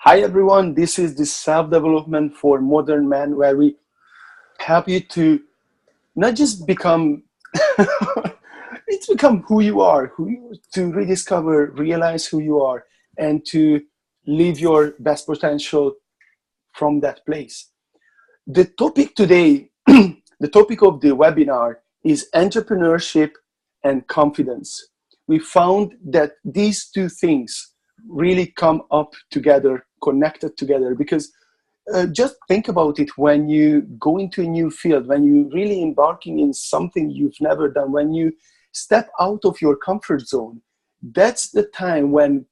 Hi everyone, this is the self-development for modern men where we help you to not just become it's become who you are, to rediscover, realize who you are, and to live your best potential from that place. The topic today, the topic of the webinar is entrepreneurship and confidence. We found that these two things really come up together, connected together, because just think about it. When you go into a new field, when you really embarking in something you've never done, when you step out of your comfort zone, that's the time when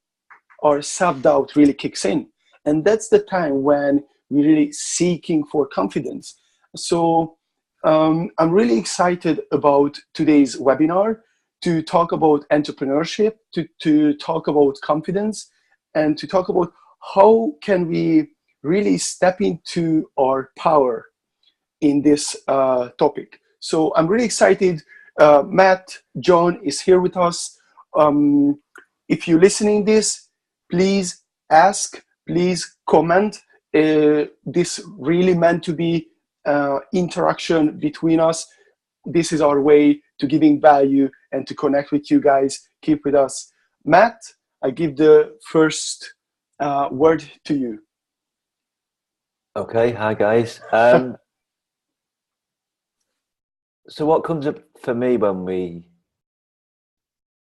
our self-doubt really kicks in, and that's the time when we're really seeking for confidence. So I'm really excited about today's webinar to talk about entrepreneurship, to talk about confidence, and to talk about how can we really step into our power in this topic. So I'm really excited. Matt, John is here with us. If you're listening this, please ask, please comment. This really meant to be interaction between us. This is our way to giving value and to connect with you guys. Keep with us. Matt, I give the first word to you. Okay, hi guys. So what comes up for me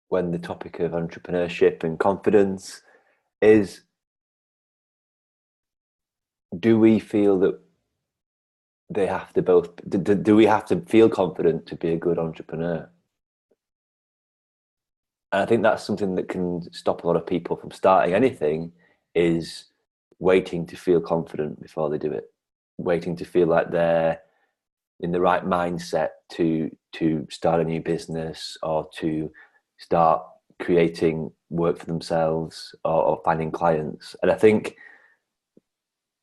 when the topic of entrepreneurship and confidence is, do we feel that they have to both, do we have to feel confident to be a good entrepreneur? And I think that's something that can stop a lot of people from starting anything, is waiting to feel confident before they do it, waiting to feel like they're in the right mindset to start a new business or to start creating work for themselves or finding clients. And I think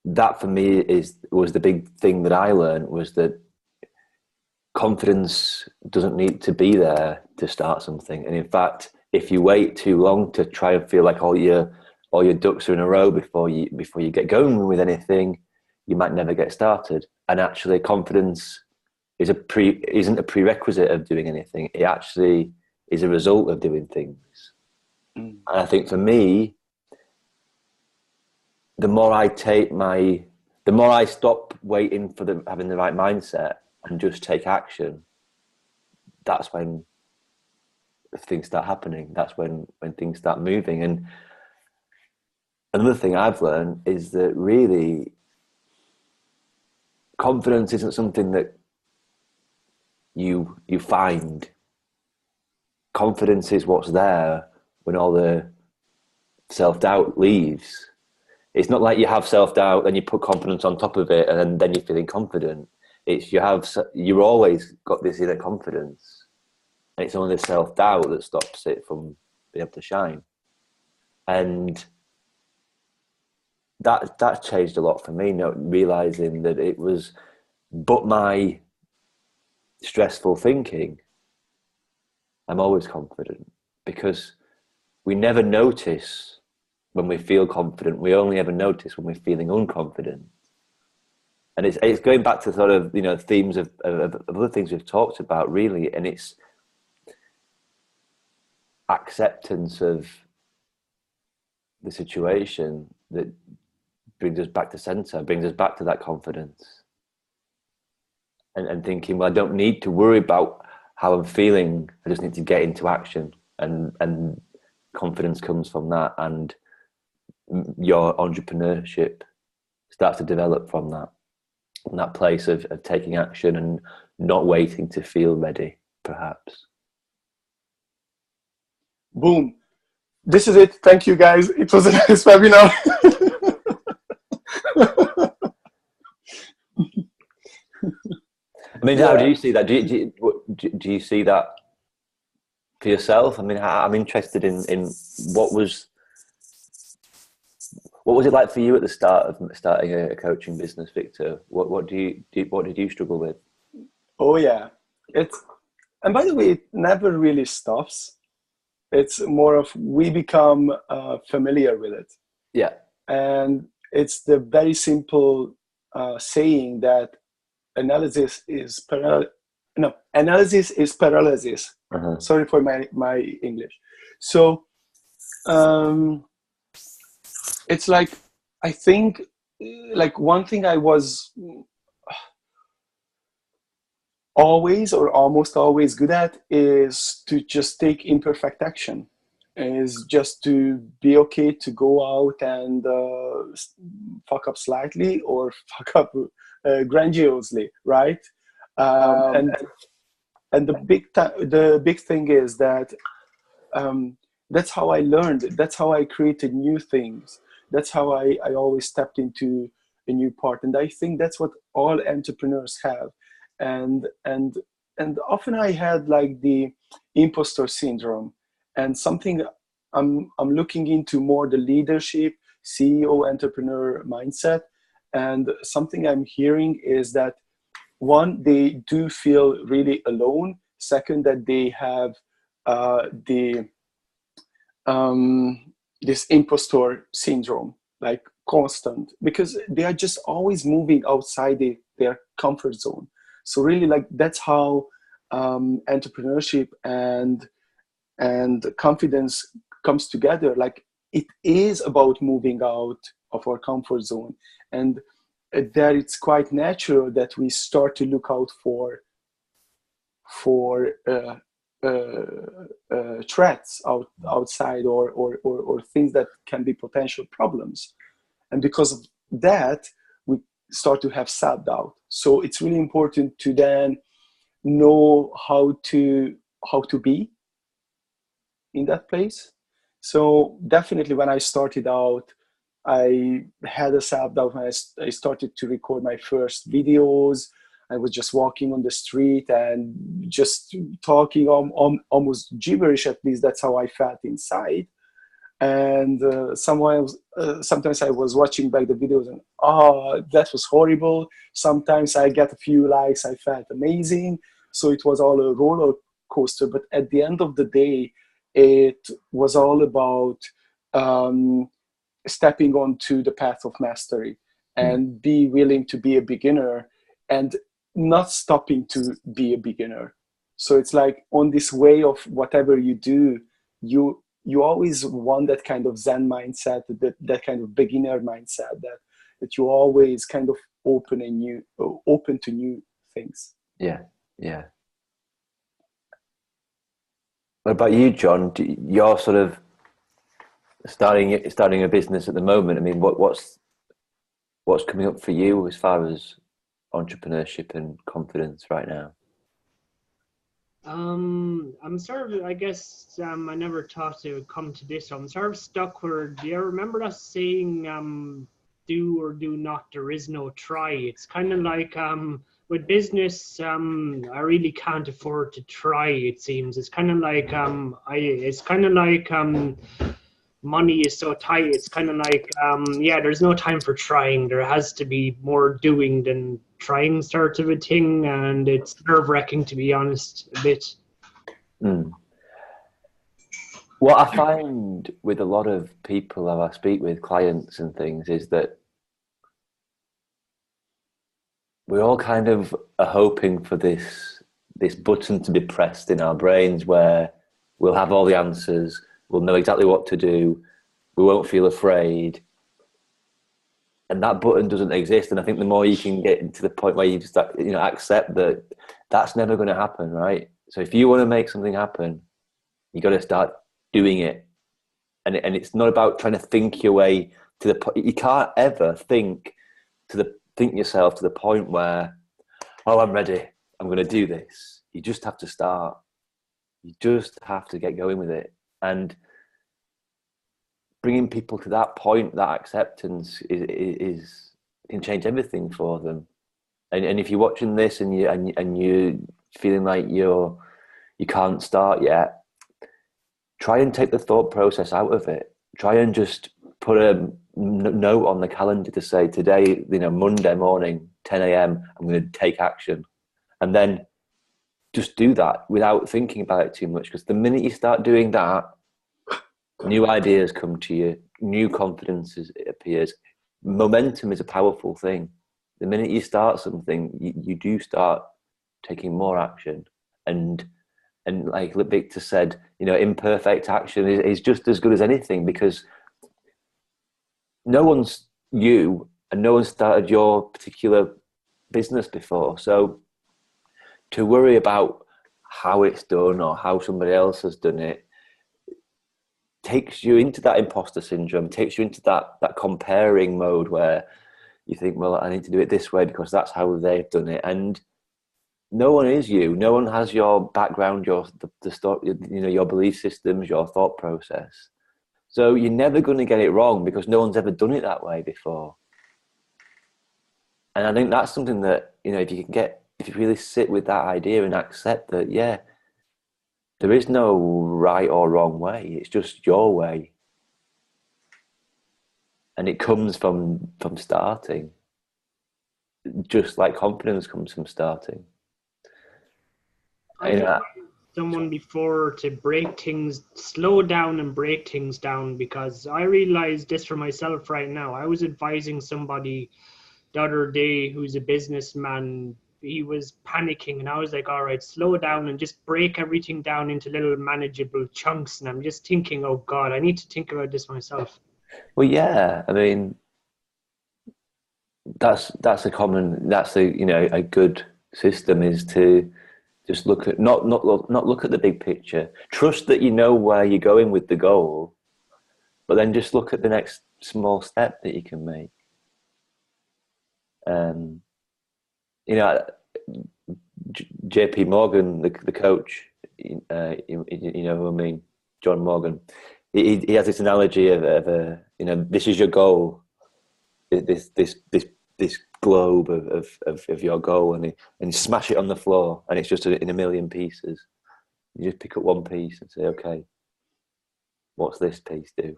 that for me was the big thing that I learned, was that confidence doesn't need to be there to start something. And in fact, if you wait too long to try and feel like all your ducks are in a row before you get going with anything, you might never get started. And actually, confidence isn't a prerequisite of doing anything. It actually is a result of doing things. And I think for me, the more I stop waiting for having the right mindset and just take action, that's when things start happening. That's when things start moving. And another thing I've learned is that really confidence isn't something that you find. Confidence is what's there when all the self-doubt leaves. It's not like you have self-doubt and you put confidence on top of it and then you're feeling confident. You've always got this inner confidence, and it's only the self-doubt that stops it from being able to shine. And that changed a lot for me, realizing that it was but my stressful thinking. I'm always confident, because we never notice when we feel confident. We only ever notice when we're feeling unconfident. And it's going back to sort of, themes of other things we've talked about, really. And it's acceptance of the situation that brings us back to center, brings us back to that confidence. And thinking, well, I don't need to worry about how I'm feeling. I just need to get into action. And confidence comes from that. And your entrepreneurship starts to develop from that place of taking action and not waiting to feel ready, perhaps. Boom. This is it. Thank you, guys. It was a nice webinar. I mean, how do you see that? Do you see that for yourself? I mean, I'm interested in what was it like for you at the start of starting a coaching business, Victor? What did you struggle with? Oh yeah, and by the way, it never really stops. It's more of we become familiar with it. Yeah. And It's the very simple saying that analysis is paralysis. Uh-huh. Sorry for my English. So um, it's like, I think, like, one thing I was always or almost always good at is to just take imperfect action, is just to be okay to go out and fuck up slightly or fuck up grandiosely, right? And the big thing is that that's how I learned. That's how I created new things. That's how I always stepped into a new part. And I think that's what all entrepreneurs have. And often I had like the impostor syndrome, and something I'm looking into more the leadership, CEO, entrepreneur mindset. And something I'm hearing is that, one, they do feel really alone. Second, that they have the this impostor syndrome, like constant, because they are just always moving outside their comfort zone. So really, like, that's how entrepreneurship and confidence comes together. Like, it is about moving out of our comfort zone, and that it's quite natural that we start to look out for threats outside, or things that can be potential problems. And because of that, we start to have self-doubt. So it's really important to then know how to be in that place. So definitely when I started out, I had a self-doubt when I started to record my first videos. I was just walking on the street and just talking almost gibberish. At least that's how I felt inside. And sometimes I was watching back the videos and, that was horrible. Sometimes I get a few likes, I felt amazing. So it was all a roller coaster. But at the end of the day, it was all about stepping onto the path of mastery and be willing to be a beginner and not stopping to be a beginner. So it's like, on this way of whatever you do, you always want that kind of Zen mindset, that kind of beginner mindset, that you always kind of open to new things. Yeah, yeah. What about you, John? You're sort of starting a business at the moment. I mean, what's coming up for you as far as entrepreneurship and confidence right now? I'm sort of, I guess, I never thought it would come to this. I'm sort of stuck where, do you remember us saying, do or do not, there is no try. It's kind of like, with business, I really can't afford to try, it seems. It's kind of like, money is so tight. It's kind of like, there's no time for trying. There has to be more doing than trying, sort of a thing. And it's nerve-wracking, to be honest, a bit. What I find with a lot of people that I speak with, clients and things, is that we all kind of are hoping for this button to be pressed in our brains where we'll have all the answers, we'll know exactly what to do, we won't feel afraid. And that button doesn't exist. And I think the more you can get to the point where you just accept that that's never going to happen, right? So if you want to make something happen, you got to start doing it. And it's not about trying to think your way to the point. You can't ever think yourself to the point where, oh, I'm ready, I'm going to do this. You just have to start. You just have to get going with it. And bringing people to that point, that acceptance is can change everything for them. And if you're watching this and you're feeling like you can't start yet, try and take the thought process out of it. Try and just put a note on the calendar to say, today, Monday morning, 10 a.m., I'm going to take action. And then just do that without thinking about it too much. Because the minute you start doing that, new ideas come to you, new confidence appears. momentum is a powerful thing. The minute you start something, you do start taking more action. And like Victor said, imperfect action is just as good as anything, because no one's you and no one started your particular business before. So to worry about how it's done or how somebody else has done it takes you into that imposter syndrome, takes you into that comparing mode where you think, well, I need to do it this way because that's how they've done it. And no one is you. No one has your background, the story, your belief systems, your thought process. So you're never going to get it wrong because no one's ever done it that way before. And I think that's something that, if you really sit with that idea and accept that, yeah, there is no right or wrong way. It's just your way. And it comes from starting. Just like confidence comes from starting. I had someone before to slow down and break things down, because I realized this for myself right now. I was advising somebody the other day who's a businessman. He was panicking, and I was like, all right, slow down and just break everything down into little manageable chunks. And I'm just thinking, oh God, I need to think about this myself. Well, yeah, I mean, that's a good system, is to just look at not look at the big picture. Trust that you know where you're going with the goal, but then just look at the next small step that you can make. JP Morgan, the coach, who I mean, John Morgan, he has this analogy of this is your goal, this globe of your goal, and you smash it on the floor, and it's just in a million pieces. You just pick up one piece and say, okay, what's this piece do?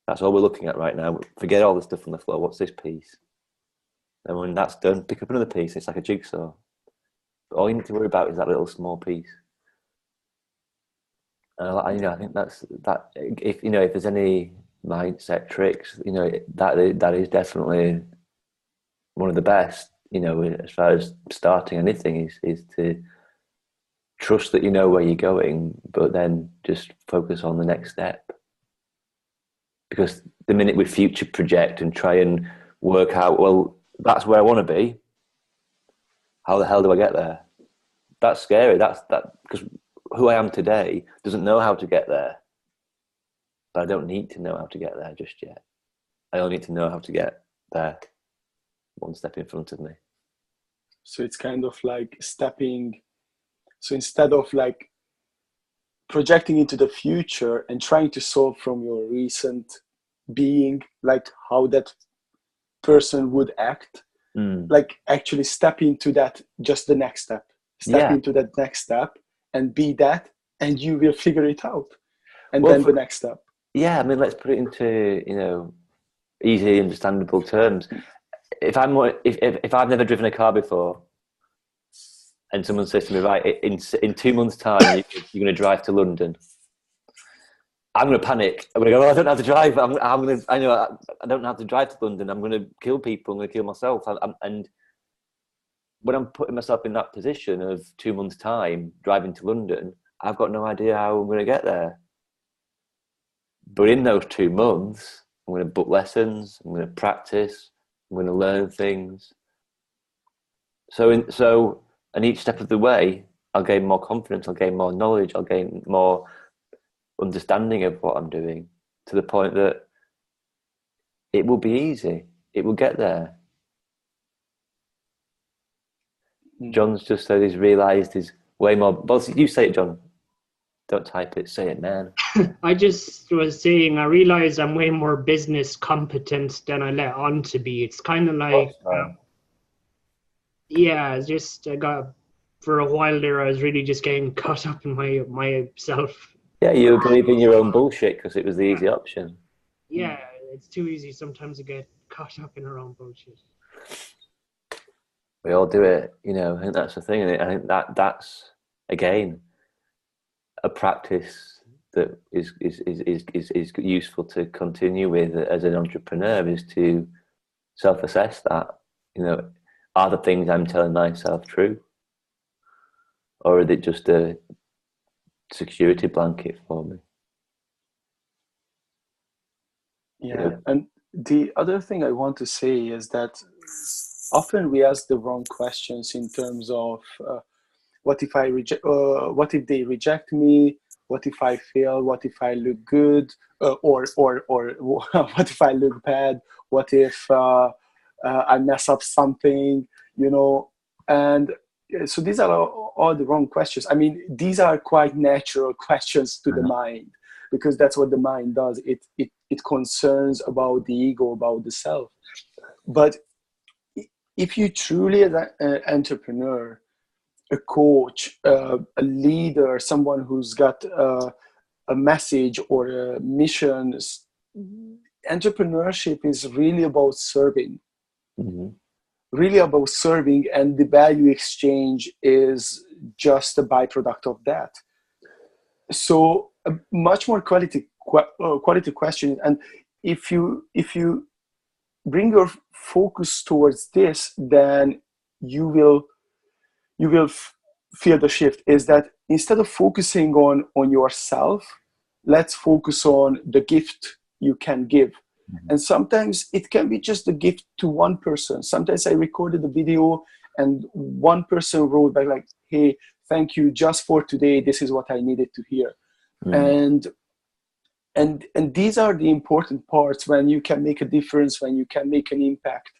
That's all we're looking at right now. Forget all the stuff on the floor. What's this piece? And when that's done, pick up another piece. It's like a jigsaw. But all you need to worry about is that little small piece. And I think that's that. If there's any mindset tricks, that is definitely one of the best. As far as starting anything, is to trust that you know where you're going, but then just focus on the next step. Because the minute we future project and try and work out, well, that's where I want to be, how the hell do I get there? That's scary. That's because who I am today doesn't know how to get there. But I don't need to know how to get there just yet. I only need to know how to get there one step in front of me. So it's kind of like stepping. So instead of like projecting into the future and trying to solve from your recent being, like how that person would act, like actually step into that, just the next step. Step into that next step and be that, and you will figure it out. And then the next step. Yeah, I mean, let's put it into, easy, understandable terms. If I've never driven a car before, and someone says to me, right, in 2 months' time, you're going to drive to London, I'm going to panic. I'm going to go, I don't have to drive. I don't have to drive to London. I'm going to kill people. I'm going to kill myself. And when I'm putting myself in that position of 2 months' time, driving to London, I've got no idea how I'm going to get there. But in those 2 months, I'm going to book lessons. I'm going to practice. I'm going to learn things. And each step of the way, I'll gain more confidence. I'll gain more knowledge. I'll gain more understanding of what I'm doing, to the point that it will be easy. It will get there. John's just said he's realised he's way more. Well, you say it, John. Don't type it. Say it, man. I just was saying, I realised I'm way more business competent than I let on to be. It's kind of like, I got, for a while there, I was really just getting caught up in myself. Yeah, you believe in your own bullshit because it was the easy option. Yeah, it's too easy sometimes to get caught up in our own bullshit. We all do it, I think that's the thing. I think that's, again, a practice that is useful to continue with as an entrepreneur is to self-assess that. You know, are the things I'm telling myself true, or is it just a security blanket for me? Yeah, and the other thing I want to say is that often we ask the wrong questions in terms of what if I reject? What if they reject me? What if I fail? What if I look good? Or what if I look bad? What if I mess up something? You know, and so these are all the wrong questions. I mean, these are quite natural questions to the mind, because that's what the mind does. It concerns about the ego, about the self. But if you truly, as an entrepreneur, a coach, a leader, someone who's got a message or a mission, entrepreneurship is really about serving. Mm-hmm. Really about serving, and the value exchange is just a byproduct of that. So a much more quality question. And if you bring your focus towards this, then you will feel the shift. Is that instead of focusing on yourself, let's focus on the gift you can give. Mm-hmm. And sometimes it can be just a gift to one person. Sometimes I recorded a video and one person wrote back like, hey, thank you just for today, this is what I needed to hear. Mm-hmm. And these are the important parts, when you can make a difference, when you can make an impact.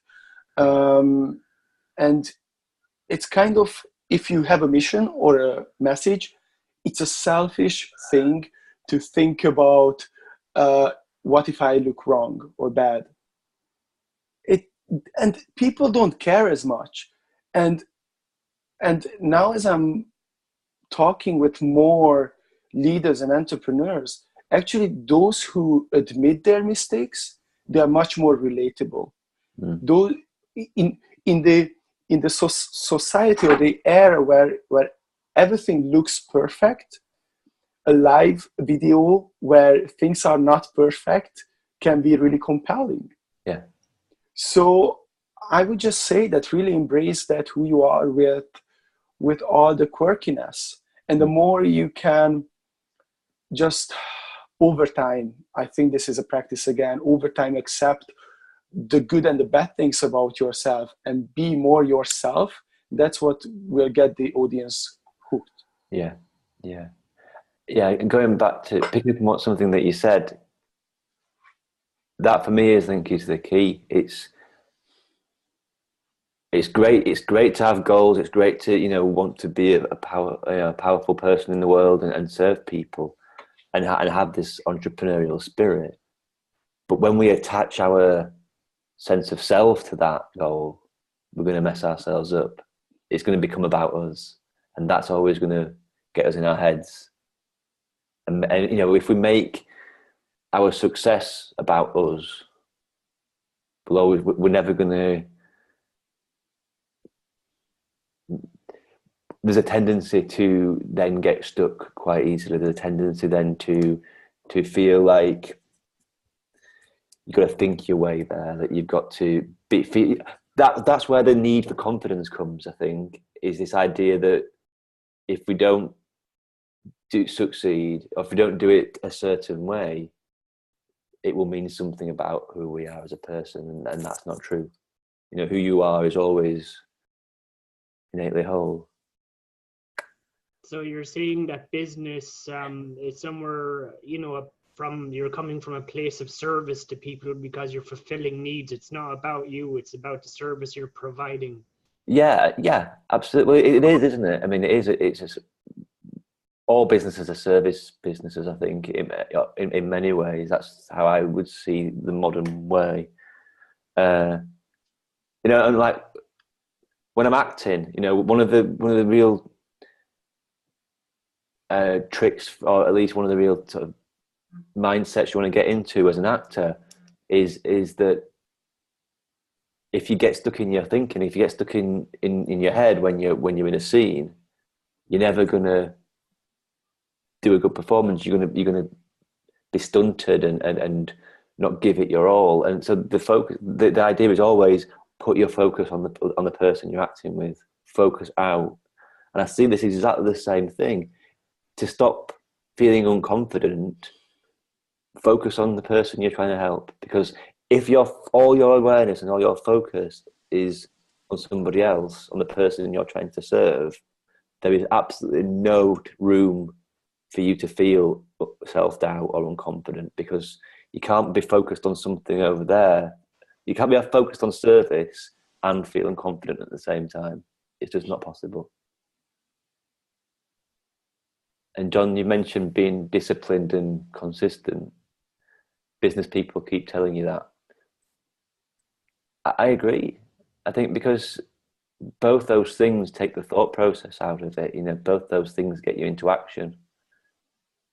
And it's kind of, if you have a mission or a message, it's a selfish thing to think about what if I look wrong or bad. And people don't care as much. And now, as I'm talking with more leaders and entrepreneurs, actually those who admit their mistakes, they are much more relatable. Those in the society or the era where everything looks perfect, a live video where things are not perfect can be really compelling. Yeah. So I would just say that really embrace that who you are with all the quirkiness. And the more you can just over time, I think this is a practice again, over time accept the good and the bad things about yourself and be more yourself, that's what will get the audience hooked. Yeah. And going back to picking up on something that you said, that for me, I think, is the key. It's great. It's great to have goals. It's great to want to be a powerful person in the world and serve people, and have this entrepreneurial spirit. But when we attach our sense of self to that goal, we're going to mess ourselves up. It's going to become about us, and that's always going to get us in our heads. And if we make our success about us, we're never going to. There's a tendency to then get stuck quite easily. There's a tendency then to feel like you've got to think your way there, that you've got to be. That's where the need for confidence comes, I think, is this idea that if we don't succeed, or if we don't do it a certain way, it will mean something about who we are as a person, and that's not true. Who you are is always innately whole. So you're saying that business is somewhere, you're coming from a place of service to people because you're fulfilling needs. It's not about you, it's about the service you're providing. Yeah, absolutely. It is, isn't it? I mean, it's all businesses are service businesses, I think, in many ways. That's how I would see the modern way. And like when I'm acting, one of the real tricks, or at least one of the real sort of mindsets you want to get into as an actor is that if you get stuck in your thinking, if you get stuck in your head when you're in a scene, you're never gonna do a good performance, you're gonna be stunted and not give it your all. And so the focus, the idea is always put your focus on the person you're acting with. Focus out. And I see this is exactly the same thing. To stop feeling unconfident, focus on the person you're trying to help. Because if all your awareness and all your focus is on somebody else, on the person you're trying to serve, there is absolutely no room for you to feel self-doubt or unconfident, because you can't be focused on something over there. You can't be focused on service and feeling confident at the same time. It's just not possible. And John, you mentioned being disciplined and consistent. Business people keep telling you that. I agree. I think because both those things take the thought process out of it. You know, both those things get you into action.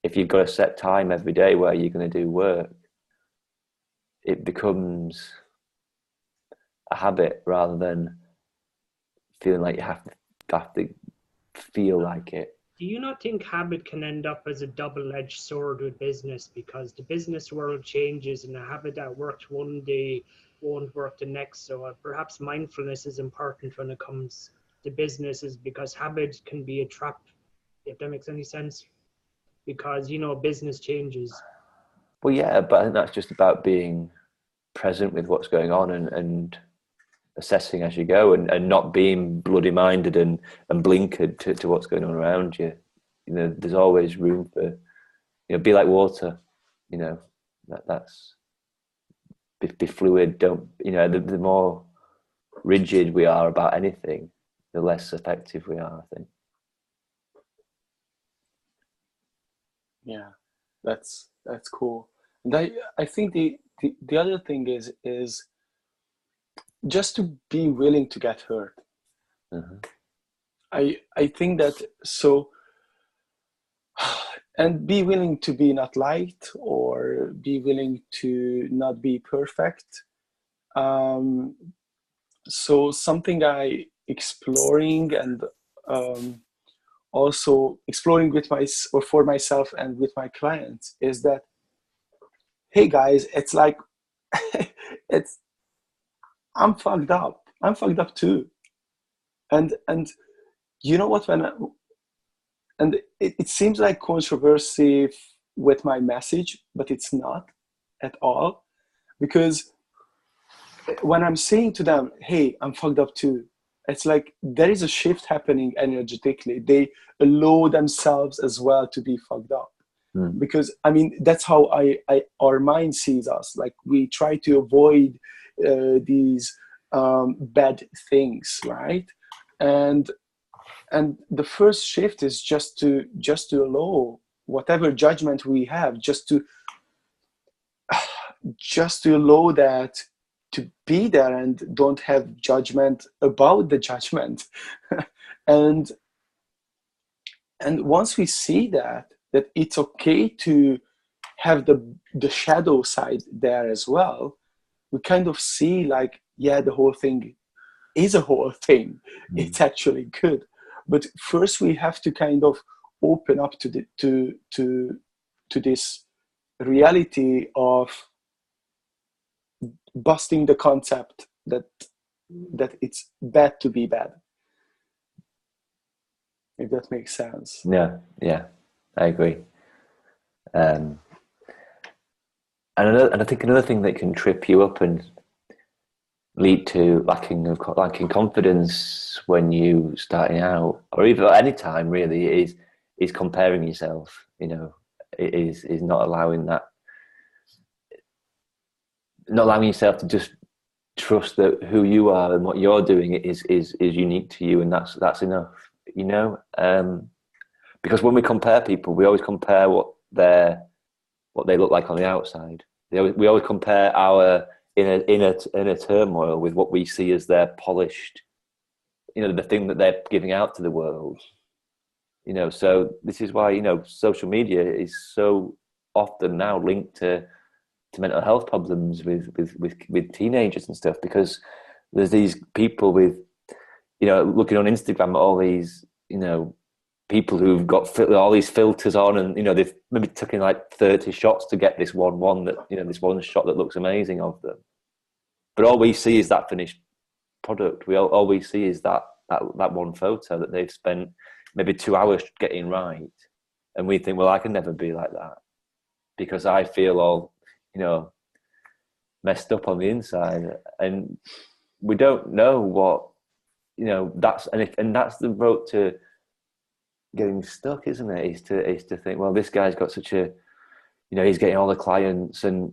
If you've got a set time every day where you're going to do work, it becomes a habit rather than feeling like you have to feel like it. Do you not think habit can end up as a double-edged sword with business? Because the business world changes, and a habit that worked one day won't work the next. So perhaps mindfulness is important when it comes to businesses, because habit can be a trap, if that makes any sense. Because, you know, business changes. Well, yeah, but I think that's just about being present with what's going on and assessing as you go, and not being bloody minded and blinkered to what's going on around you. You know, there's always room for, you know, be like water, you know, that's be fluid. Don't, you know, the more rigid we are about anything, the less effective we are, I think. Yeah, that's cool. And I think the other thing is just to be willing to get hurt. I think that, so, and be willing to be not liked, or be willing to not be perfect. So something I exploring, and also exploring with for myself and with my clients, is that, hey guys, it's like I'm fucked up. I'm fucked up too. And you know what, and it seems like controversy with my message, but it's not at all. Because when I'm saying to them, hey, I'm fucked up too, it's like there is a shift happening energetically. They allow themselves as well to be fucked up. Because, I mean, that's how our mind sees us. Like, we try to avoid these bad things, right? And the first shift is just to allow whatever judgment we have, just to allow that to be there, and don't have judgment about the judgment. and once we see that it's okay to have the shadow side there as well, we kind of see, like, yeah, the whole thing is a whole thing. It's actually good. But first we have to kind of open up to this reality of busting the concept that it's bad to be bad. If that makes sense. Yeah, I agree. And I think another thing that can trip you up and lead to lacking confidence when you starting out, or even at any time really, is comparing yourself. You know, it is not allowing yourself to just trust that who you are and what you're doing is unique to you, and that's enough. You know, because when we compare people, we always compare what they look like on the outside. We always compare our inner turmoil with what we see as their polished, you know, the thing that they're giving out to the world. You know, so this is why, you know, social media is so often now linked to mental health problems with teenagers and stuff, because there's these people with, you know, looking on Instagram at all these, you know, people who've got all these filters on, and they've maybe taken like 30 shots to get this one that this one shot that looks amazing of them. But all we see is that finished product. All we see is that one photo that they've spent maybe 2 hours getting right, and we think, well, I can never be like that because I feel all messed up on the inside, and we don't know what that's the road to getting stuck, isn't it? Is to think, well, this guy's got such a he's getting all the clients and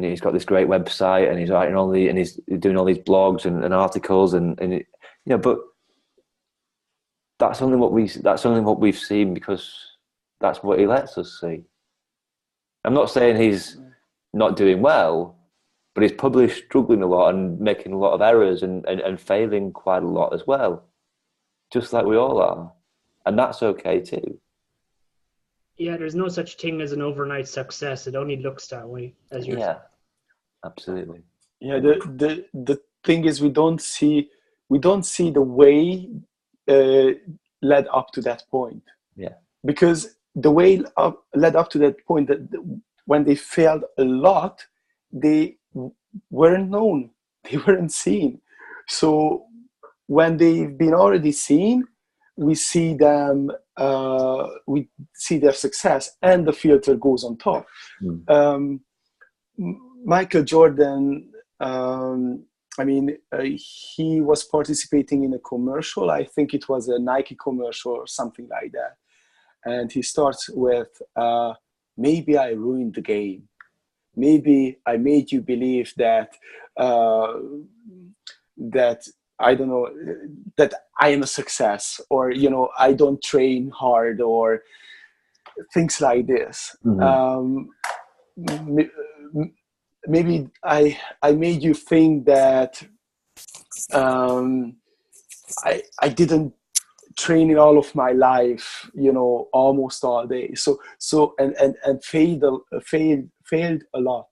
he's got this great website and he's writing and he's doing all these blogs and articles and but that's only what we've seen because that's what he lets us see. I'm not saying he's not doing well, but he's probably struggling a lot and making a lot of errors and failing quite a lot as well, just like we all are, and that's okay too. Yeah, there's no such thing as an overnight success. It only looks that way, as you're saying. Absolutely. Yeah, the thing is, we don't see the way led up to that point. Yeah, because the way led up to that point, that when they failed a lot, they weren't known, they weren't seen. So when they've been already seen, we see them, we see their success, and the filter goes on top. Michael Jordan, he was participating in a commercial. I think it was a Nike commercial or something like that. And he starts with, maybe I ruined the game. Maybe I made you believe that I don't know, that I am a success, or I don't train hard, or things like this. Maybe I made you think that I didn't train in all of my life, almost all day. So and failed a lot.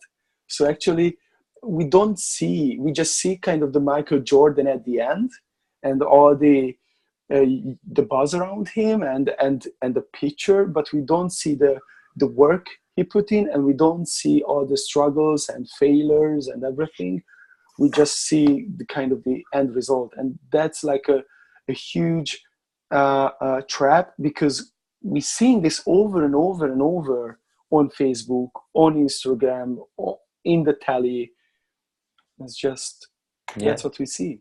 So actually, we just see kind of the Michael Jordan at the end, and all the buzz around him and the picture, but we don't see the work he put in, and we don't see all the struggles and failures and everything. We just see the kind of the end result, and that's like a huge trap, because we're seeing this over and over and over on Facebook, on Instagram, in the telly. It's just, that's what we see.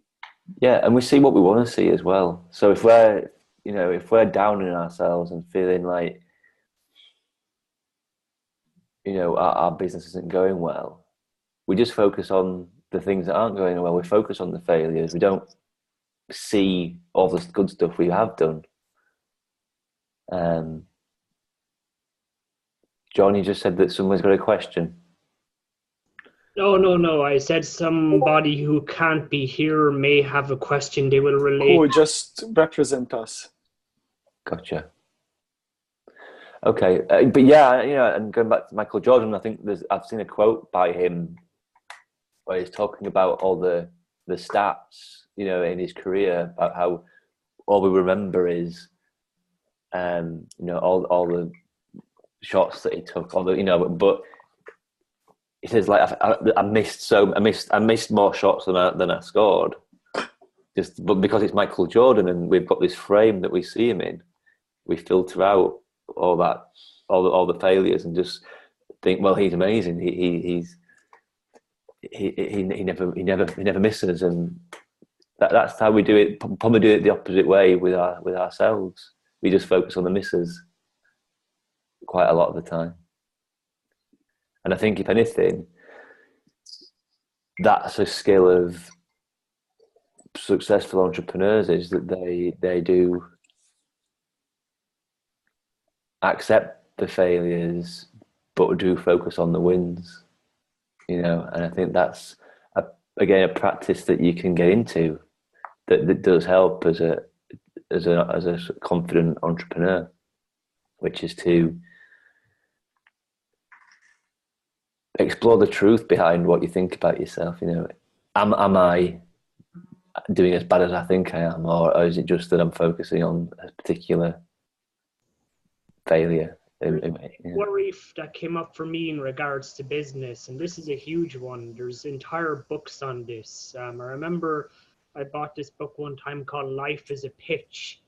Yeah, and we see what we want to see as well. So if we're down in ourselves and feeling like our business isn't going well, we just focus on the things that aren't going well. We focus on the failures. We don't see all the good stuff we have done. John, you just said that someone's got a question. No. I said somebody who can't be here may have a question they will relate. Oh, just represent us. Gotcha. Okay, but yeah, and going back to Michael Jordan, I think I've seen a quote by him where he's talking about all the stats, in his career, about how all we remember is, all the shots that he took, but he says, like, I missed more shots than I scored, but because it's Michael Jordan and we've got this frame that we see him in, we filter out all the failures and just think, well, he's amazing. He never misses, and that's how we do it. Probably do it the opposite way with ourselves. We just focus on the misses quite a lot of the time. And I think, if anything, that's a skill of successful entrepreneurs, is that they do accept the failures, but do focus on the wins. And I think that's a practice that you can get into that does help as a confident entrepreneur, which is to explore the truth behind what you think about yourself. Am I doing as bad as I think I am, or is it just that I'm focusing on a particular failure. Worry that came up for me in regards to business, and this is a huge one. There's entire books on this. I remember I bought this book one time called Life is a Pitch,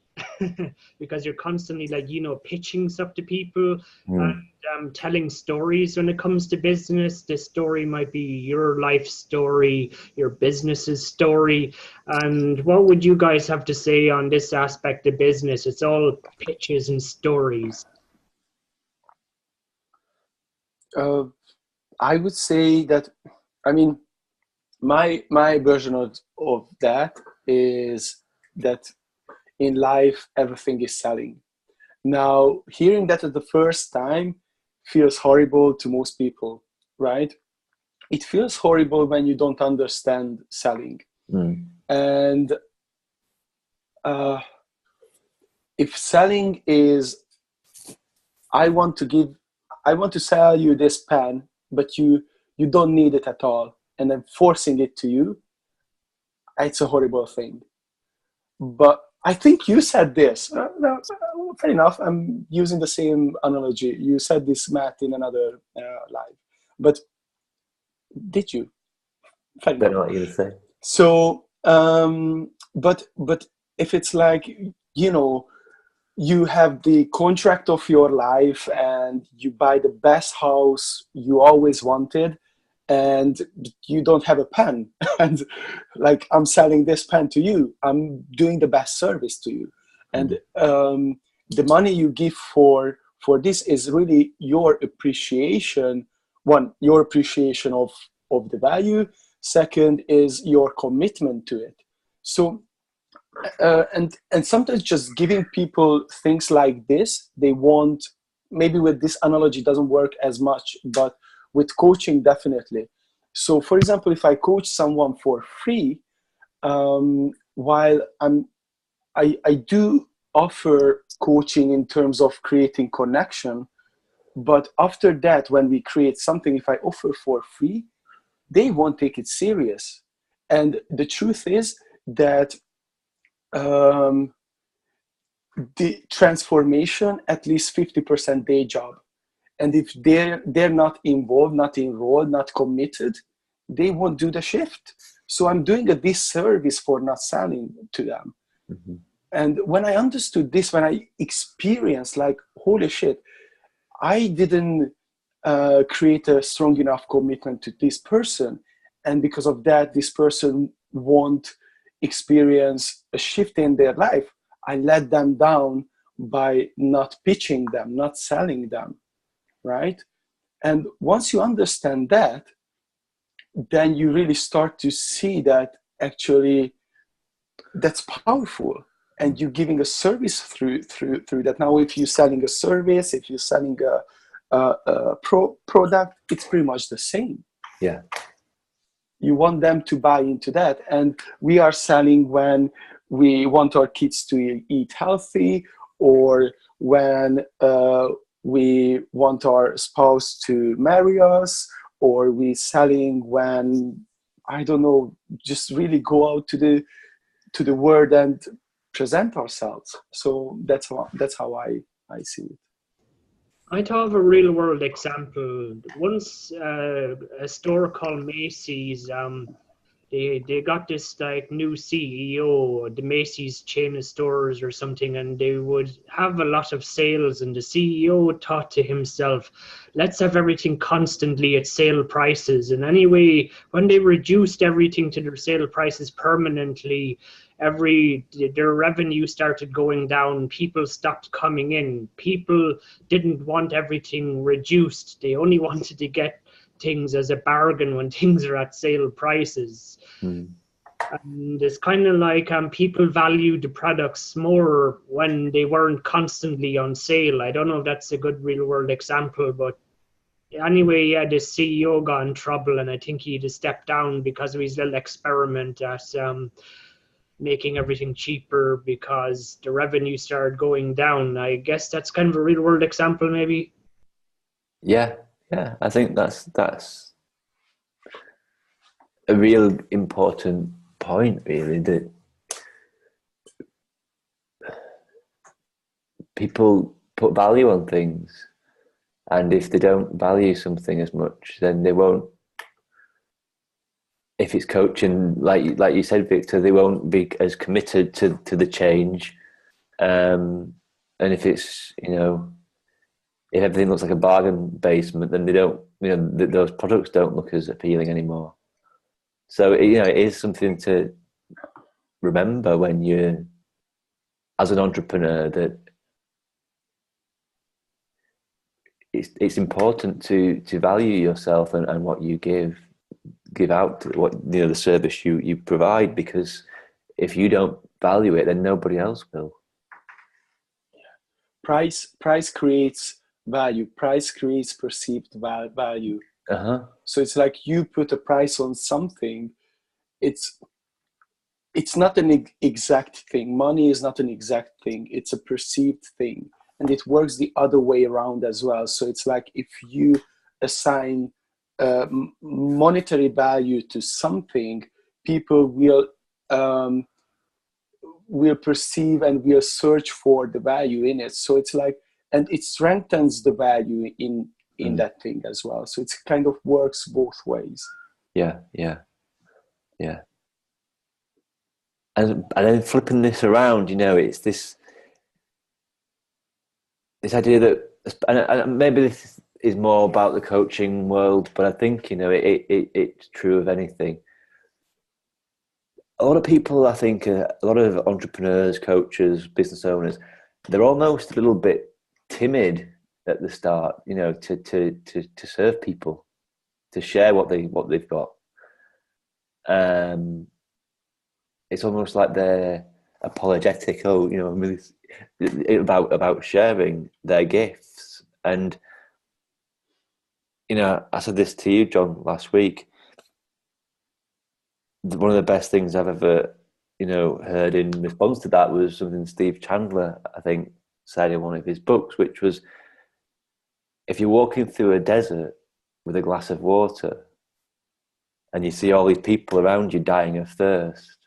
because you're constantly like, pitching stuff to people and telling stories when it comes to business. This story might be your life story, your business's story. And what would you guys have to say on this aspect of business? It's all pitches and stories. I would say that, I mean, my version of that is that in life everything is selling. Now, hearing that at the first time feels horrible to most people, right? It feels horrible when you don't understand selling. And if selling is, I want to sell you this pen, but you don't need it at all, and then forcing it to you, it's a horrible thing. But I think you said this. No, fair enough. I'm using the same analogy. You said this, Matt, in another live. But did you? Fair I don't know enough. what you're going to say. So, but if it's like, you have the contract of your life and you buy the best house you always wanted, and you don't have a pen, and like, I'm selling this pen to you, I'm doing the best service to you, and the money you give for this is really your appreciation. One, your appreciation of the value. Second is your commitment to it. So and sometimes just giving people things like this, they want, maybe with this analogy doesn't work as much, but with coaching, definitely. So for example, if I coach someone for free, while I do offer coaching in terms of creating connection, but after that, when we create something, if I offer for free, they won't take it serious. And the truth is that the transformation, at least 50% their job. And if they're not involved, not enrolled, not committed, they won't do the shift. So I'm doing a disservice for not selling to them. And when I understood this, when I experienced, like, holy shit, I didn't create a strong enough commitment to this person, and because of that, this person won't experience a shift in their life. I let them down by not pitching them, not selling them, right? And once you understand that, then you really start to see that actually that's powerful, and you're giving a service through that. Now, if you're selling a service, if you're selling a product, it's pretty much the same. Yeah. You want them to buy into that. And we are selling when we want our kids to eat healthy, or when we want our spouse to marry us, or we selling when, I don't know, just really go out to the world and present ourselves. So that's how I see it. I thought of a real world example. Once a store called Macy's, they got this like new CEO, the Macy's chain of stores or something, and they would have a lot of sales, and the CEO thought to himself, let's have everything constantly at sale prices. And anyway, when they reduced everything to their sale prices permanently, their revenue started going down. People stopped coming in. People didn't want everything reduced. They only wanted to get things as a bargain when things are at sale prices. And it's kind of like people valued the products more when they weren't constantly on sale. I don't know if that's a good real world example, but anyway, yeah, the CEO got in trouble, and I think he had to step down because of his little experiment at making everything cheaper because the revenue started going down. I guess that's kind of a real world example, maybe. Yeah, I think that's a real important point, really, that people put value on things. And if they don't value something as much, then they won't. If it's coaching, like you said, Victor, they won't be as committed to the change. And if it's, if everything looks like a bargain basement, then they don't, those products don't look as appealing anymore. So, it is something to remember when you're, as an entrepreneur, that it's important to value yourself and what you give out, what the service you provide, because if you don't value it, then nobody else will. Price creates value. Price creates perceived value. So it's like you put a price on something. It's not an exact thing. Money is not an exact thing. It's a perceived thing. And it works the other way around as well. So it's like if you assign monetary value to something, people will perceive and will search for the value in it. So it's like, and it strengthens the value in that thing as well. So it kind of works both ways. Yeah. And then flipping this around, it's this idea that, and maybe this is more about the coaching world, but I think, it's true of anything. A lot of people, I think, a lot of entrepreneurs, coaches, business owners, they're almost a little bit timid at the start, to serve people, to share what they've got. It's almost like they're apologetic. About sharing their gifts. And I said this to you, John, last week. One of the best things I've ever heard in response to that was something Steve Chandler, I think, said in one of his books, which was, if you're walking through a desert with a glass of water and you see all these people around you dying of thirst,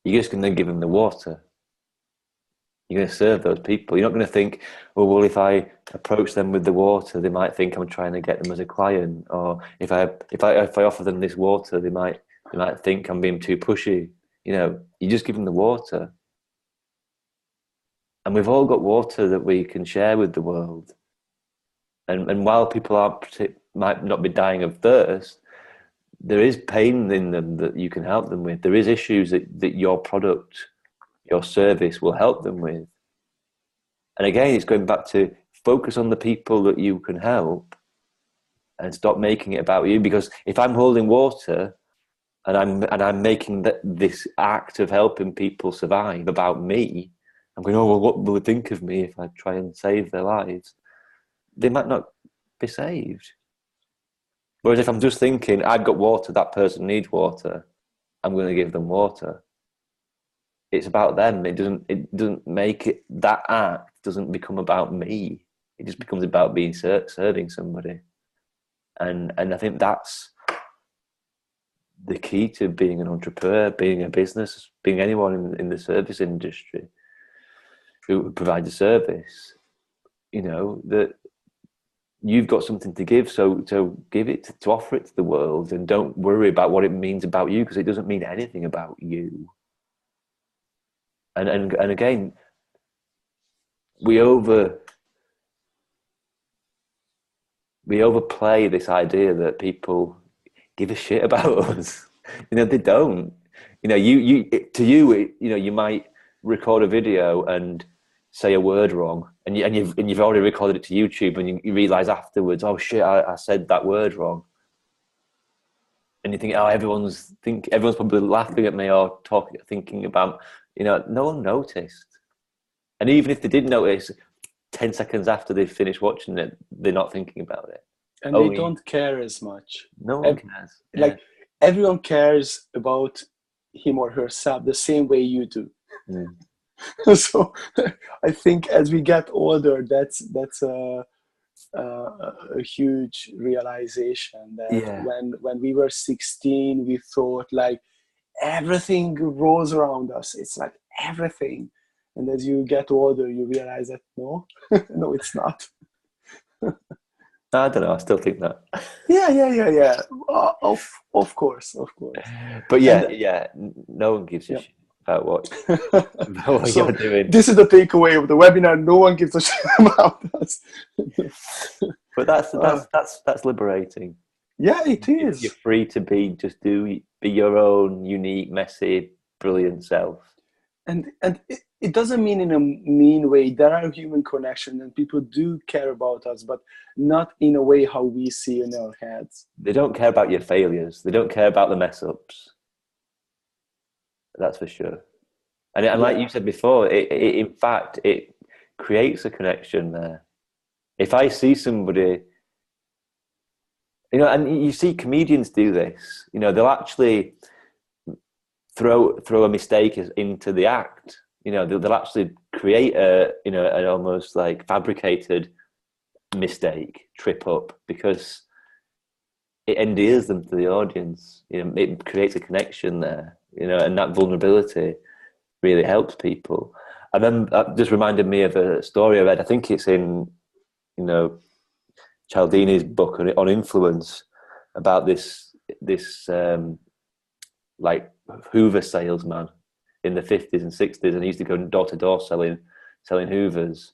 you're just going to give them the water. You're going to serve those people. You're not going to think, oh, well, if I approach them with the water, they might think I'm trying to get them as a client. Or if I offer them this water, they might think I'm being too pushy. You just give them the water. And we've all got water that we can share with the world. And while people might not be dying of thirst, there is pain in them that you can help them with. There is issues that your product, your service will help them with. And again, it's going back to focus on the people that you can help and stop making it about you. Because if I'm holding water and I'm making this act of helping people survive about me, I'm going, oh, well, what will they think of me if I try and save their lives? They might not be saved. Whereas if I'm just thinking, I've got water, that person needs water, I'm going to give them water. It's about them. It doesn't make it, that act doesn't become about me. It just becomes about being serving somebody. And I think that's the key to being an entrepreneur, being a business, being anyone in the service industry who provides a service, that you've got something to give, so give it, to offer it to the world, and don't worry about what it means about you, because it doesn't mean anything about you. And again, we overplay this idea that people give a shit about us. They don't. You might record a video and say a word wrong, and you've already recorded it to YouTube, and you realize afterwards, oh shit, I said that word wrong. And you think, oh, everyone's probably laughing at me or thinking about, no one noticed. And even if they did notice, 10 seconds after they've finished watching it, they're not thinking about it. And they don't care as much. No one cares. Like, everyone cares about him or herself the same way you do. Mm. So I think as we get older, that's a huge realization that when we were 16, we thought like everything rolls around us. It's like everything. And as you get older, you realize that no, no, it's not. I don't know. I still think that. Yeah. Of course. But And no one gives a yeah. shit about what So you're doing. this is the takeaway of the webinar. No one gives a shit about us. But that's liberating. Yeah, it You're is. free to be your own unique, messy, brilliant self. And it doesn't mean in a mean way. There are human connections and people do care about us, but not in a way how we see in our heads. They don't care about your failures. They don't care about the mess ups. That's for sure. And like you said before, in fact, it creates a connection there. If I see somebody, and you see comedians do this, they'll actually throw a mistake into the act. They'll actually create an almost like fabricated mistake, trip up, because it endears them to the audience. It creates a connection there, and that vulnerability really helps people. And then that just reminded me of a story I read. I think it's in, Cialdini's book on influence, about this like hoover salesman in the 50s and 60s, and he used to go door to door selling hoovers,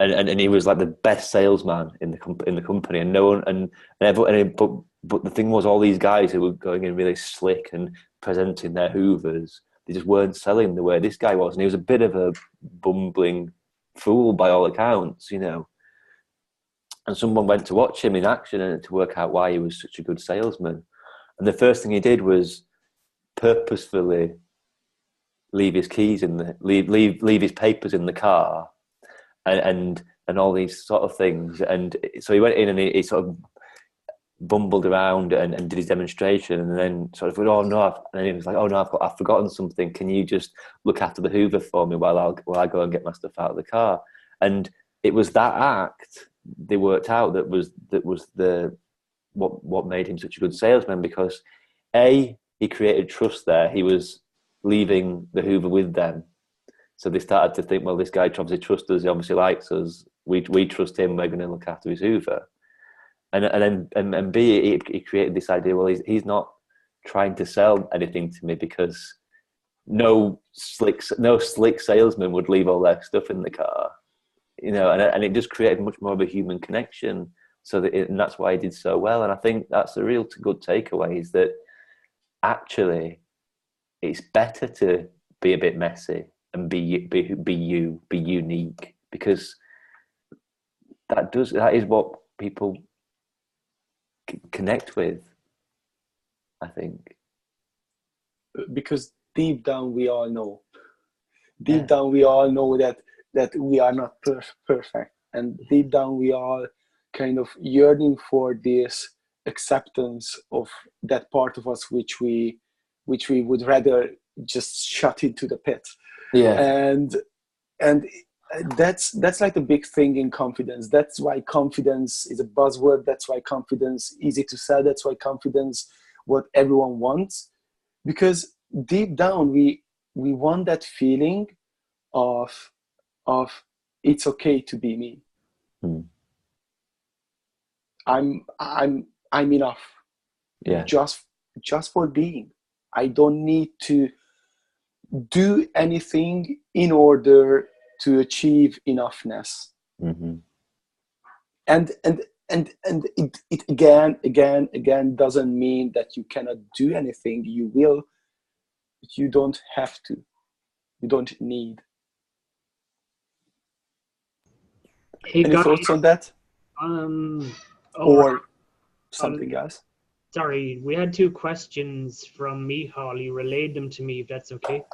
and he was like the best salesman in the company, and no one and everyone, but the thing was, all these guys who were going in really slick and presenting their hoovers, they just weren't selling the way this guy was, and he was a bit of a bumbling fool by all accounts, And someone went to watch him in action and to work out why he was such a good salesman. And the first thing he did was purposefully leave his keys leave his papers in the car, and all these sort of things. And so he went in and he sort of bumbled around and did his demonstration, and then sort of went, "Oh no!" And he was like, "Oh no, I've forgotten something. Can you just look after the hoover for me while I go and get my stuff out of the car?" And it was that act they worked out that was what made him such a good salesman, because he created trust there. He was leaving the hoover with them, so they started to think, well, this guy obviously trusts us. He obviously likes us. We trust him. We're going to look after his hoover. And B, he created this idea. Well, he's not trying to sell anything to me, because no slick salesman would leave all their stuff in the car, and it just created much more of a human connection. And that's why he did so well. And I think that's a real good takeaway, is that actually it's better to be a bit messy and be unique, because that is what people connect with, I think. Because deep down we all know that we are not perfect, and deep down we are kind of yearning for this acceptance of that part of us which we would rather just shut into the pit. And that's like the big thing in confidence. That's why confidence is a buzzword. That's why confidence easy to sell. That's why confidence what everyone wants, because deep down we want that feeling of it's okay to be me. I'm enough. Just for being. I don't need to do anything in order to achieve enoughness. And it again doesn't mean that you cannot do anything. You will, but you don't have to. You don't need. Hey, any thoughts on that? Or something else? Sorry, we had 2 questions from Michal. You relayed them to me, if that's okay.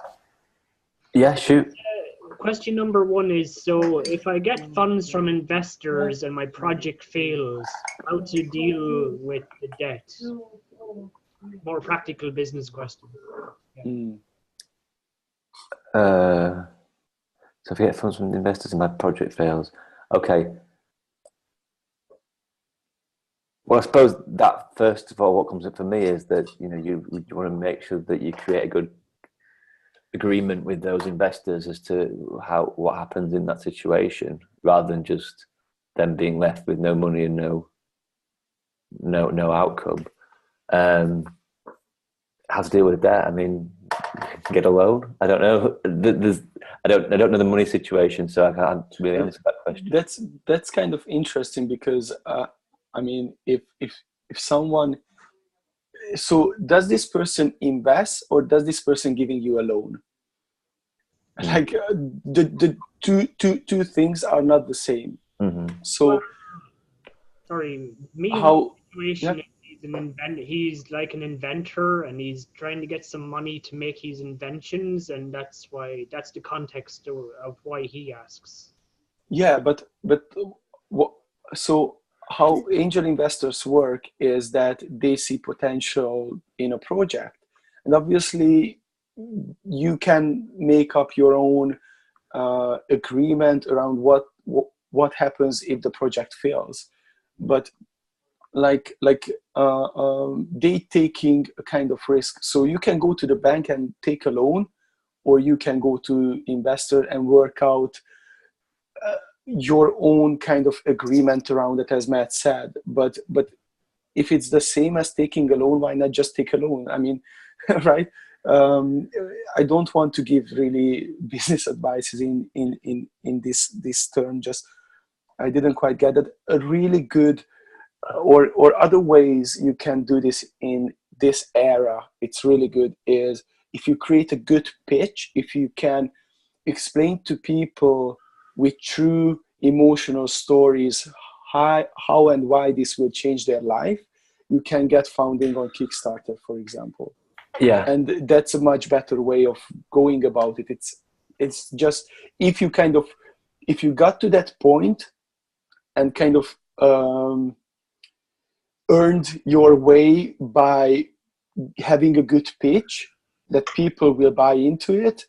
Yeah, shoot. Question number 1 is, so if I get funds from investors and my project fails, how to deal with the debt? More practical business question. So if I get funds from investors and my project fails, okay. Well, I suppose that first of all, what comes up for me is that you want to make sure that you create a agreement with those investors as to what happens in that situation, rather than just them being left with no money and no outcome. How to deal with that? I mean, get a loan. I don't know. I don't know the money situation, so I can't really answer that question. That's kind of interesting because I mean, if someone, so does this person invest or does this person giving you a loan? Like the two things are not the same. Mm-hmm. So sorry, how? Situation he's like an inventor and he's trying to get some money to make his inventions, and that's the context of why he asks. Yeah, but what? So how angel investors work is that they see potential in a project, and obviously you can make up your own agreement around what happens if the project fails, but they taking a kind of risk. So you can go to the bank and take a loan, or you can go to investor and work out your own kind of agreement around it, as Matt said. But if it's the same as taking a loan, why not just take a loan? I mean, right? I don't want to give really business advices in this term. Just I didn't quite get it. A really good or other ways you can do this in this era, it's really good, is if you create a good pitch, if you can explain to people with true emotional stories how and why this will change their life, you can get funding on Kickstarter, for example. Yeah. And that's a much better way of going about it. It's just if you got to that point and kind of earned your way by having a good pitch that people will buy into it,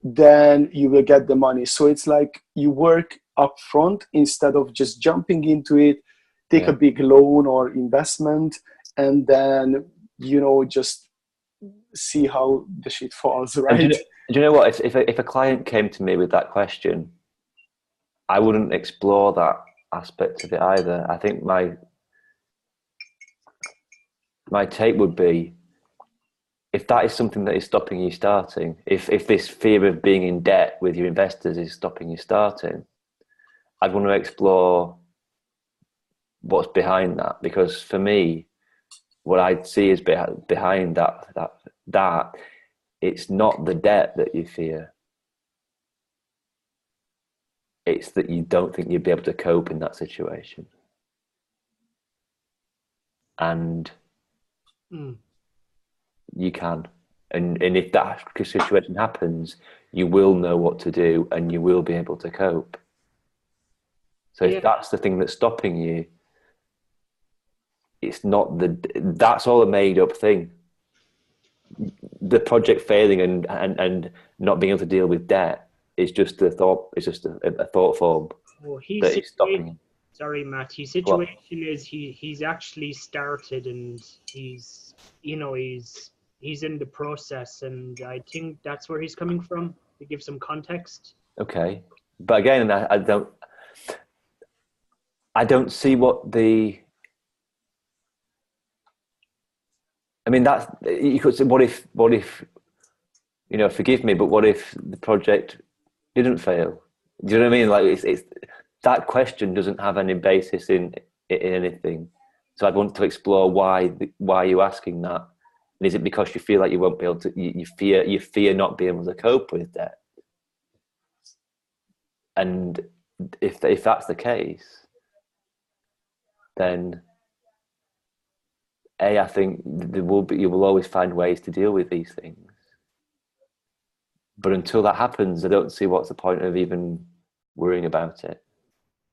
then you will get the money. So it's like you work up front instead of just jumping into it, take a big loan or investment, and then, just see how the shit falls, right? Do you know what? If a client came to me with that question, I wouldn't explore that aspect of it either. I think my take would be, if that is something that is stopping you starting, if this fear of being in debt with your investors is stopping you starting, I'd want to explore what's behind that. Because for me, what I'd see is behind that it's not the debt that you fear. It's that you don't think you'd be able to cope in that situation. And you can. And if that situation happens, you will know what to do and you will be able to cope. So if that's the thing that's stopping you, it's not that's all a made up thing. The project failing and not being able to deal with debt is just a thought. It's just a thought form that is stopping you. Sorry, Matt. His situation is he's actually started and he's in the process, and I think that's where he's coming from, to give some context. Okay, but again, I don't see what the. I mean, that's, you could say, what if, forgive me, but what if the project didn't fail? Do you know what I mean? Like, it's that question doesn't have any basis in anything. So I'd want to explore why are you asking that? And is it because you feel like you won't be able to? You fear not being able to cope with that? And if that's the case, then I think you will always find ways to deal with these things. But until that happens, I don't see what's the point of even worrying about it.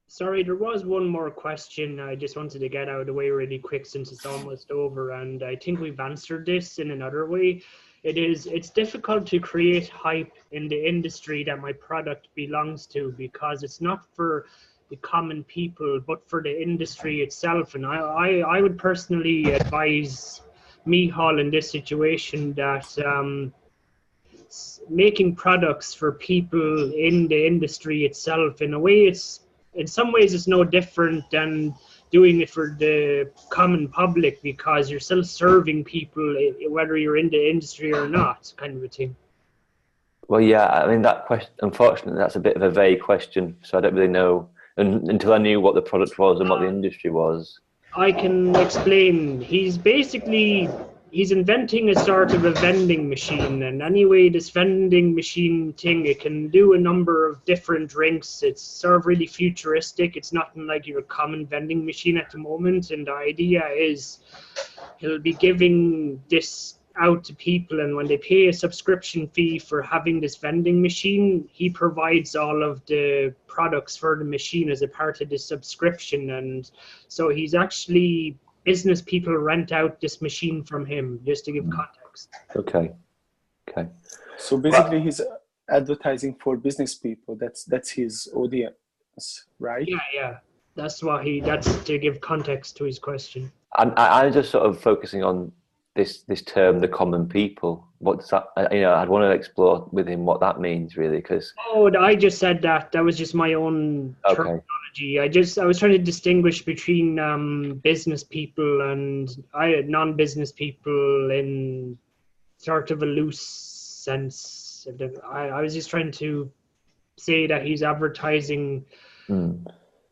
Sorry, there was one more question I just wanted to get out of the way really quick since it's almost over, and I think we've answered this in another way. It's difficult to create hype in the industry that my product belongs to, because it's not for the common people, but for the industry itself. And I would personally advise Mihal in this situation that it's making products for people in the industry itself. In a way, in some ways it's no different than doing it for the common public, because you're still serving people whether you're in the industry or not, kind of a thing. Well, yeah, I mean, that question, unfortunately, that's a bit of a vague question, so I don't really know until I knew what the product was and what the industry was. I can explain. He's inventing a sort of a vending machine, and anyway, this vending machine thing, it can do a number of different drinks. It's sort of really futuristic. It's nothing like your common vending machine at the moment, and the idea is he'll be giving this out to people, and when they pay a subscription fee for having this vending machine, he provides all of the products for the machine as a part of the subscription. And so he's actually, business people rent out this machine from him, just to give context. Okay. So basically, he's advertising for business people. That's his audience, right? Yeah. That's to give context to his question. I'm just sort of focusing on this term, the common people. What's that? I'd want to explore with him what that means, really, because. Oh, I just said that. That was just my own terminology. I was trying to distinguish between business people and non-business people in sort of a loose sense. I was just trying to say that he's advertising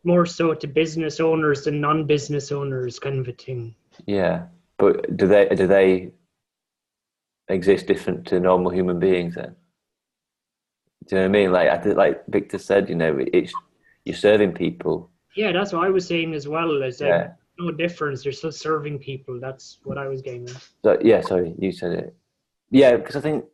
more so to business owners than non-business owners, kind of a thing. Yeah. But do they exist different to normal human beings then? Do you know what I mean? Like Victor said, it's you're serving people. Yeah, that's what I was saying as well. It's like no difference. You're still serving people. That's what I was getting at. So, yeah, sorry, you said it. Yeah, because I think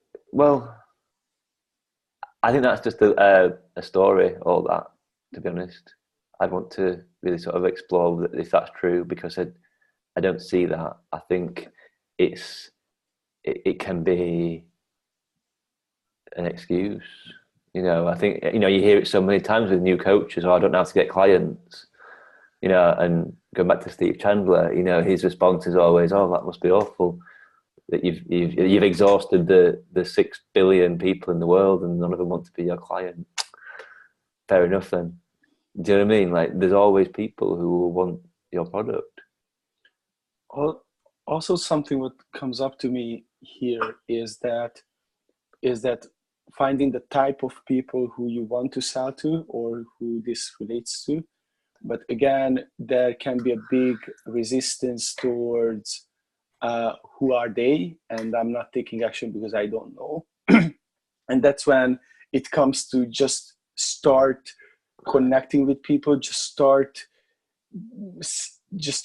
that's just a story, all that, to be honest. I'd want to really sort of explore if that's true, because I don't see that. I think it can be an excuse. I think, you hear it so many times with new coaches, I don't know how to get clients, and going back to Steve Chandler, his response is always, oh, that must be awful that you've exhausted the 6 billion people in the world and none of them want to be your client. Fair enough then. Do you know what I mean? Like, there's always people who will want your product. Also, something what comes up to me here is that finding the type of people who you want to sell to or who this relates to. But again, there can be a big resistance towards who are they, and I'm not taking action because I don't know. And that's when it comes to just start connecting with people, just start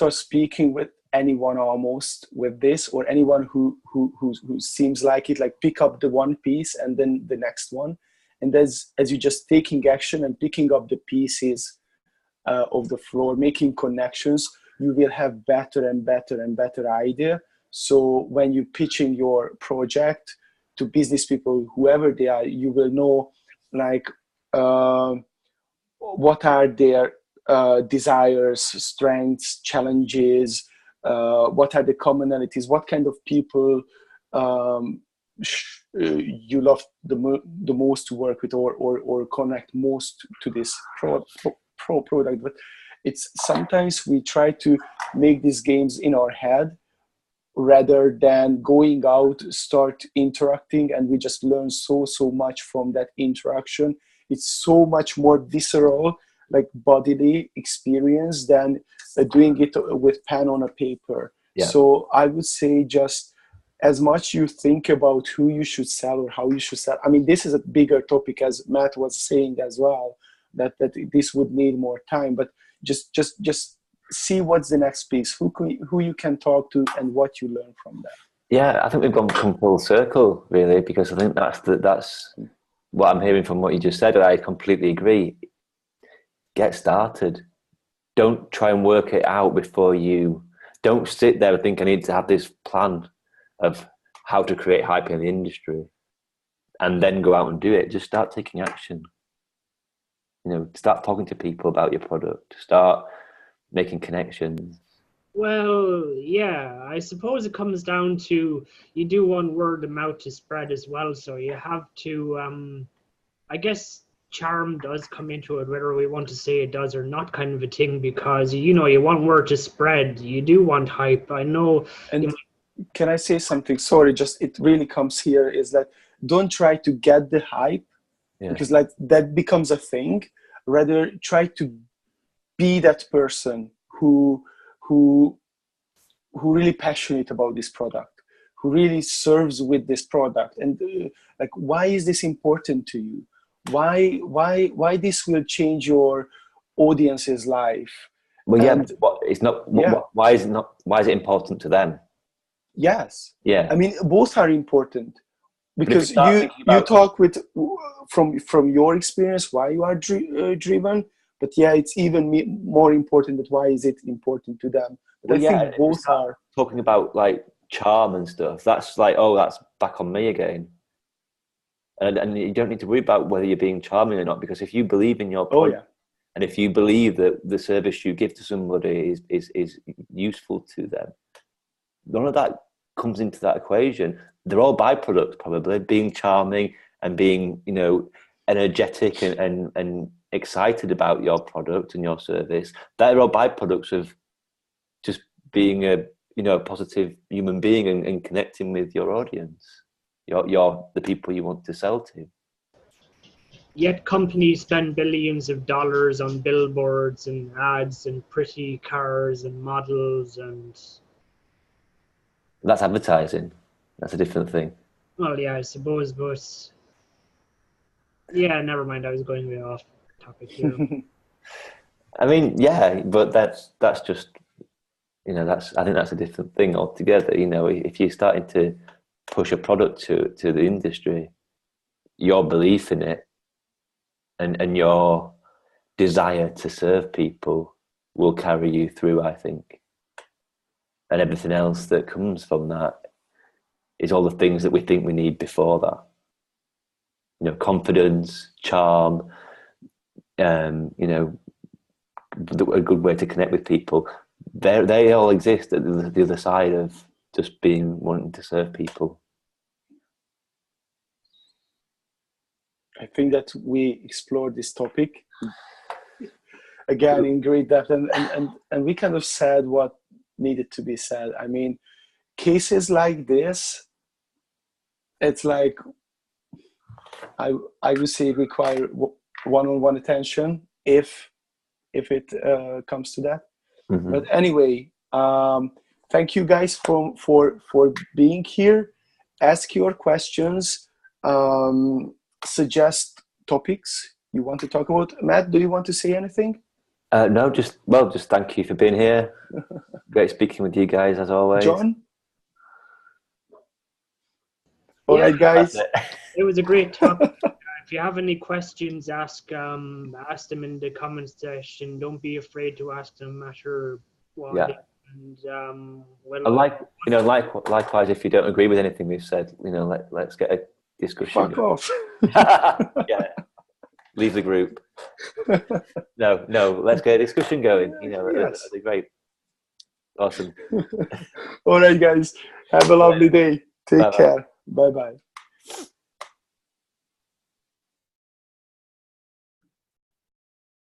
speaking with anyone almost with this, or anyone who seems like it, like pick up the one piece and then the next one, and as you're just taking action and picking up the pieces of the floor, making connections, you will have better and better and better idea. So when you pitching your project to business people, whoever they are, you will know like what are their desires, strengths, challenges, what are the commonalities, what kind of people you love the most to work with or connect most to this product. But it's sometimes we try to make these games in our head rather than going out, start interacting, and we just learn so much from that interaction. It's so much more visceral, like bodily experience than doing it with pen on a paper. Yeah. So I would say just as much you think about who you should sell or how you should sell. I mean, this is a bigger topic, as Matt was saying as well, that this would need more time, but just see what's the next piece, who you can talk to and what you learn from that. Yeah, I think we've come full circle, really, because I think that's what I'm hearing from what you just said, and I completely agree. Get started. Don't try and work it out before you... Don't sit there and think I need to have this plan of how to create hype in the industry and then go out and do it. Just start taking action. Start talking to people about your product. Start making connections. Well, yeah, I suppose it comes down to you do want word of mouth to spread as well, so you have to I guess charm does come into it, whether we want to say it does or not, kind of a thing, because you want word to spread, you do want hype. I know you And can I say something? Sorry, just it really comes here is that don't try to get the hype, Yeah. because like that becomes a thing. Rather try to be that person who who really passionate about this product, who really serves with this product, and like why is this important to you? Why this will change your audience's life? Well, yeah, And but it's not. yeah, Why is it not? Why is it important to them? yes, Yeah, I mean both are important, but if we because start you thinking you about, talk with from your experience why you are driven, but yeah, it's even more important that why is it important to them. But well, I yeah, think if we both start are. talking about like charm and stuff, that's like, oh, that's back on me again. And you don't need to worry about whether you're being charming or not, because if you believe in your Oh product yeah. and if you believe that the service you give to somebody is useful to them, none of that comes into that equation. They're all byproducts, probably being charming and being, energetic and excited about your product and your service. They're all byproducts of just being a positive human being and connecting with your audience, your the people you want to sell to. Yet companies spend billions of dollars on billboards and ads and pretty cars and models and, That's advertising. That's a different thing. well, yeah, I suppose, but yeah, never mind. I was going way off topic here. I mean, yeah, but that's just that's I think that's a different thing altogether. If you're starting to push a product to the industry, your belief in it and your desire to serve people will carry you through, I think. And everything else that comes from that is all the things that we think we need before that. Confidence, charm, a good way to connect with people. They all exist at the other side of just wanting to serve people. I think that we explored this topic again in great depth, and we kind of said what needed to be said. I mean, cases like this, it's like I would say require one-on-one attention if it comes to that. Mm-hmm. But anyway, thank you guys for being here. Ask your questions. Suggest topics you want to talk about. Matt, do you want to say anything? No, just thank you for being here. Great speaking with you guys as always. John? All right, guys. It was a great talk. If you have any questions, ask them in the comments section. Don't be afraid to ask them, no matter what. Yeah. And likewise, if you don't agree with anything we've said, let's get a discussion. Fuck off. Yeah. Leave the group. No, let's get a discussion going. Yes. That'd be great. Awesome. All right, guys. Have a lovely day. Take Bye-bye. care. Bye-bye.